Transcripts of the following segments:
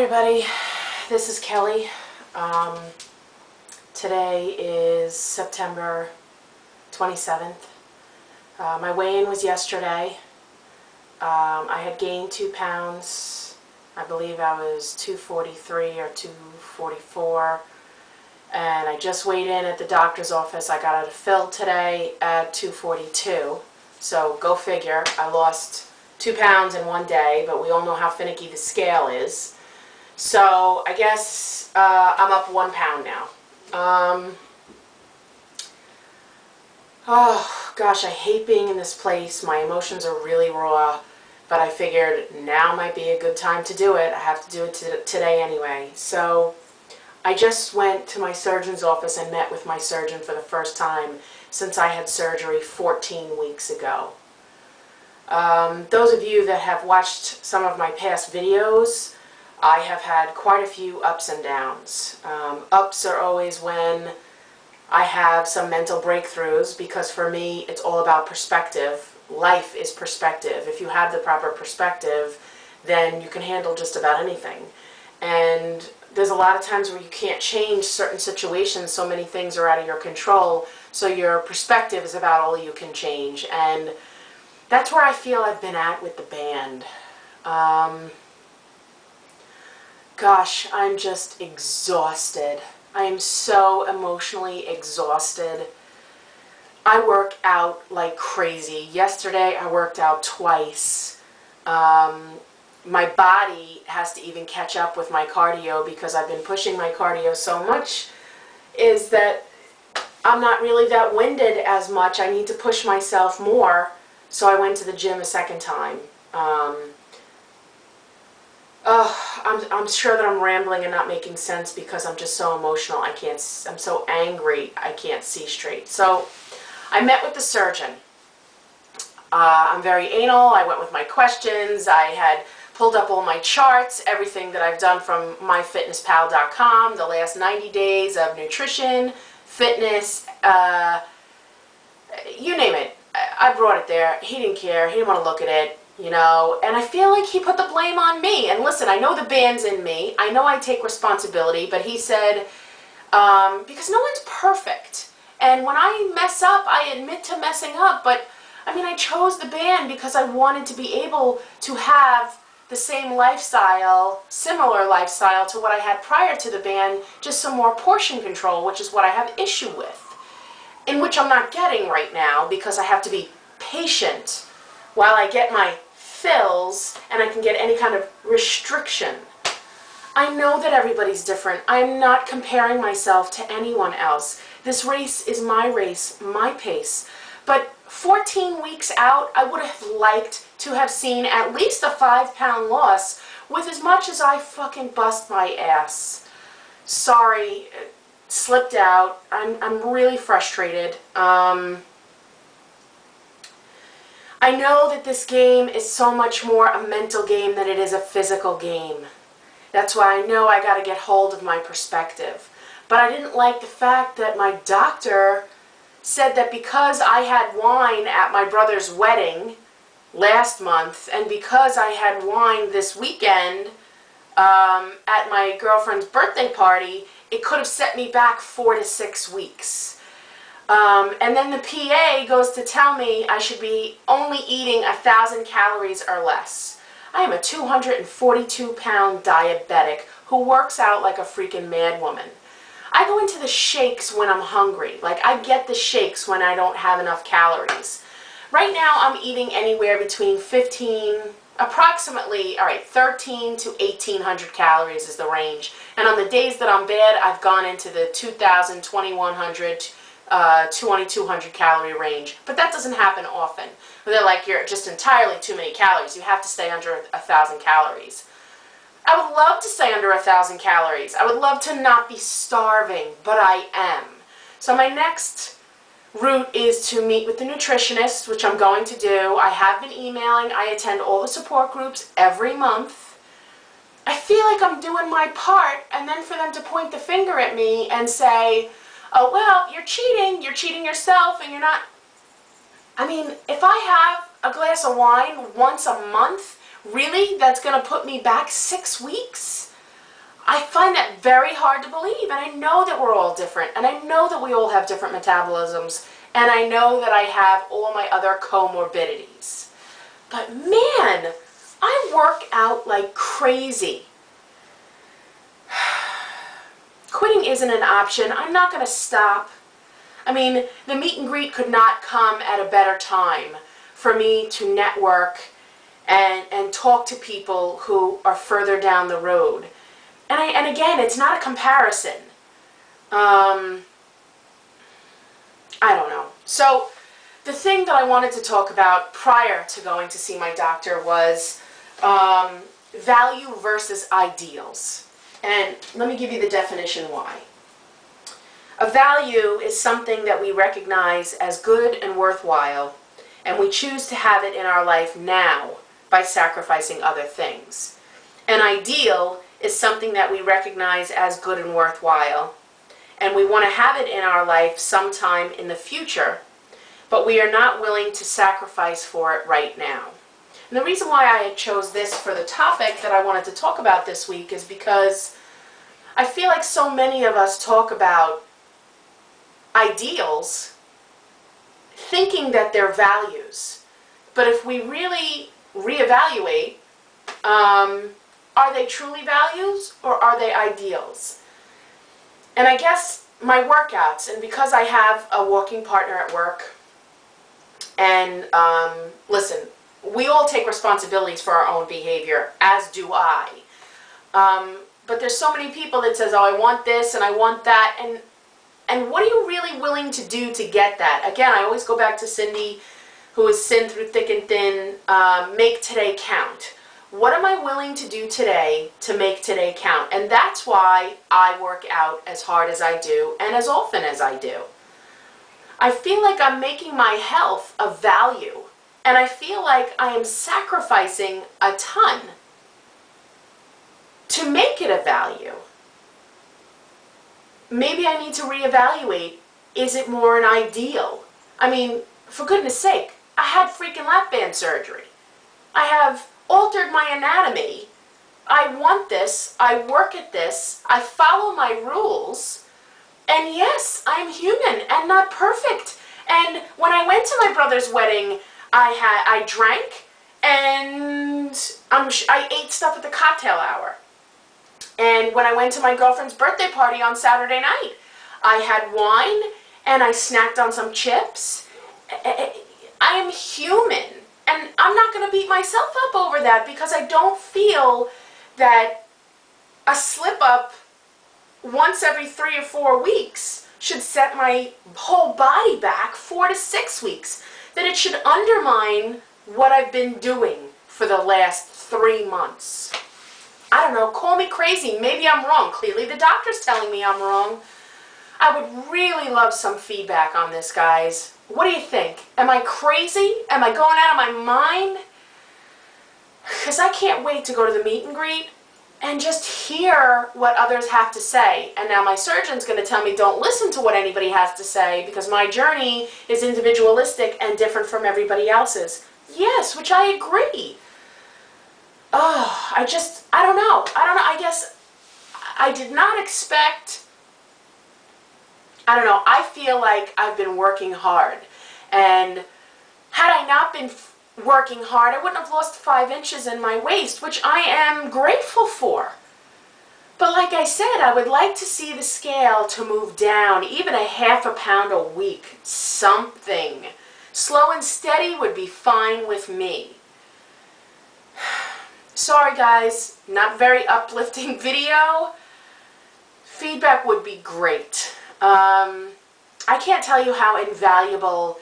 everybody, this is Kelly. Today is September 27th. My weigh-in was yesterday. I had gained 2 pounds. I believe I was 243 or 244. And I just weighed in at the doctor's office. I got a fill today at 242. So go figure. I lost 2 pounds in one day, but we all know how finicky the scale is. So I guess I'm up 1 pound now. Oh gosh, I hate being in this place. My emotions are really raw, but I figured now might be a good time to do it. I have to do it today anyway. So I just went to my surgeon's office and met with my surgeon for the first time since I had surgery 14 weeks ago. Those of you that have watched some of my past videos, I have had quite a few ups and downs. Ups are always when I have some mental breakthroughs, because for me it's all about perspective. Life is perspective. If you have the proper perspective, then you can handle just about anything. And there's a lot of times where you can't change certain situations, so many things are out of your control, so your perspective is about all you can change. And that's where I feel I've been at with the band. Gosh, I'm just exhausted. I am so emotionally exhausted. I work out like crazy. Yesterday I worked out twice. My body has to even catch up with my cardio because I've been pushing my cardio so much, is that I'm not really that winded as much. I need to push myself more, so I went to the gym a second time. I'm sure that I'm rambling and not making sense because I'm just so emotional. I'm so angry I can't see straight. So I met with the surgeon. I'm very anal. I went with my questions. I had pulled up all my charts, everything that I've done from myfitnesspal.com, the last 90 days of nutrition, fitness, you name it. I brought it there. He didn't care. He didn't want to look at it. You know, and I feel like he put the blame on me. And listen, I know the band's in me. I know I take responsibility, but he said, because no one's perfect. And when I mess up, I admit to messing up. But, I mean, I chose the band because I wanted to be able to have the same lifestyle, similar lifestyle to what I had prior to the band, just some more portion control, which is what I have issue with, in which I'm not getting right now because I have to be patient while I get my fills and I can get any kind of restriction. I know that everybody's different. I am not comparing myself to anyone else. This race is my race, my pace. But 14 weeks out, I would have liked to have seen at least a 5-pound loss with as much as I fucking bust my ass. Sorry, slipped out. I'm really frustrated. I know that this game is so much more a mental game than it is a physical game. That's why I know I got to get hold of my perspective. But I didn't like the fact that my doctor said that because I had wine at my brother's wedding last month, and because I had wine this weekend at my girlfriend's birthday party, it could have set me back 4 to 6 weeks. And then the PA goes to tell me I should be only eating 1,000 calories or less. I am a 242-pound diabetic who works out like a freaking mad woman. I go into the shakes when I'm hungry. Like, I get the shakes when I don't have enough calories. Right now I'm eating anywhere between 13 to 1,800 calories is the range. And on the days that I'm bad, I've gone into the 2,000, 2,100, 2,200 calorie range, but that doesn't happen often. They're like, you're just entirely too many calories. You have to stay under 1,000 calories. I would love to stay under 1,000 calories. I would love to not be starving, but I am. So my next route is to meet with the nutritionist, which I'm going to do. I have been emailing. I attend all the support groups every month. I feel like I'm doing my part, and then for them to point the finger at me and say, oh, well, you're cheating yourself, and you're not. I mean, if I have a glass of wine once a month, really, that's going to put me back 6 weeks? I find that very hard to believe, and I know that we're all different, and I know that we all have different metabolisms, and I know that I have all my other comorbidities. But man, I work out like crazy. Quitting isn't an option. I'm not going to stop. I mean, the meet and greet could not come at a better time for me to network and talk to people who are further down the road. And again, it's not a comparison. I don't know. So the thing that I wanted to talk about prior to going to see my doctor was value versus ideals. And let me give you the definition why. A value is something that we recognize as good and worthwhile, and we choose to have it in our life now by sacrificing other things. An ideal is something that we recognize as good and worthwhile, and we want to have it in our life sometime in the future, but we are not willing to sacrifice for it right now. And the reason why I chose this for the topic that I wanted to talk about this week is because I feel like so many of us talk about ideals thinking that they're values. But if we really reevaluate, are they truly values or are they ideals? And I guess my workouts, and because I have a walking partner at work, and listen, we all take responsibilities for our own behavior, as do I. But there's so many people that says, oh, I want this and I want that, and what are you really willing to do to get that? Again, I always go back to Cindy, who has sinned through thick and thin, make today count. What am I willing to do today to make today count? And that's why I work out as hard as I do and as often as I do. I feel like I'm making my health a value, and I feel like I am sacrificing a ton to make it a value. Maybe I need to reevaluate, is it more an ideal? I mean, for goodness sake, I had freaking lap band surgery. I have altered my anatomy. I want this, I work at this, I follow my rules, and yes, I'm human and not perfect. And when I went to my brother's wedding, I drank, and I ate stuff at the cocktail hour. And when I went to my girlfriend's birthday party on Saturday night, I had wine and I snacked on some chips. I am human, and I'm not going to beat myself up over that, because I don't feel that a slip up once every 3 or 4 weeks should set my whole body back 4 to 6 weeks. That it should undermine what I've been doing for the last 3 months. I don't know, call me crazy, maybe I'm wrong. Clearly the doctor's telling me I'm wrong. I would really love some feedback on this, guys. What do you think? Am I crazy? Am I going out of my mind? Because I can't wait to go to the meet and greet and just hear what others have to say. And now my surgeon's going to tell me don't listen to what anybody has to say, because my journey is individualistic and different from everybody else's. Yes, which I agree. Oh, I don't know. I guess I did not expect, I don't know, I feel like I've been working hard. And had I not been working hard, I wouldn't have lost 5 inches in my waist, which I am grateful for. But like I said, I would like to see the scale to move down, even a ½ pound a week. Something. Slow and steady would be fine with me. Sorry guys, not very uplifting video. Feedback would be great. I can't tell you how invaluable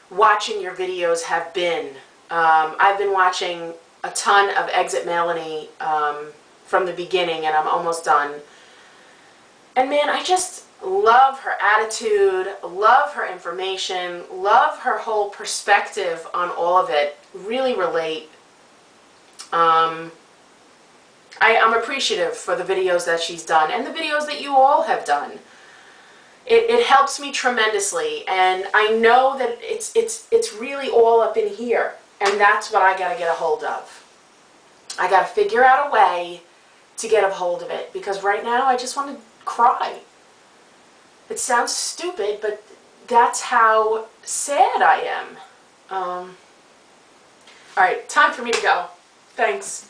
watching your videos have been. I've been watching a ton of Exit Melanie from the beginning, and I'm almost done. And man, I just love her attitude, love her information, love her whole perspective on all of it. Really relate. I'm appreciative for the videos that she's done and the videos that you all have done. It helps me tremendously, and I know that it's really all up in here, and that's what I got to get a hold of. I got to figure out a way to get a hold of it, because right now I just want to cry. It sounds stupid, but that's how sad I am. All right, time for me to go. Thanks.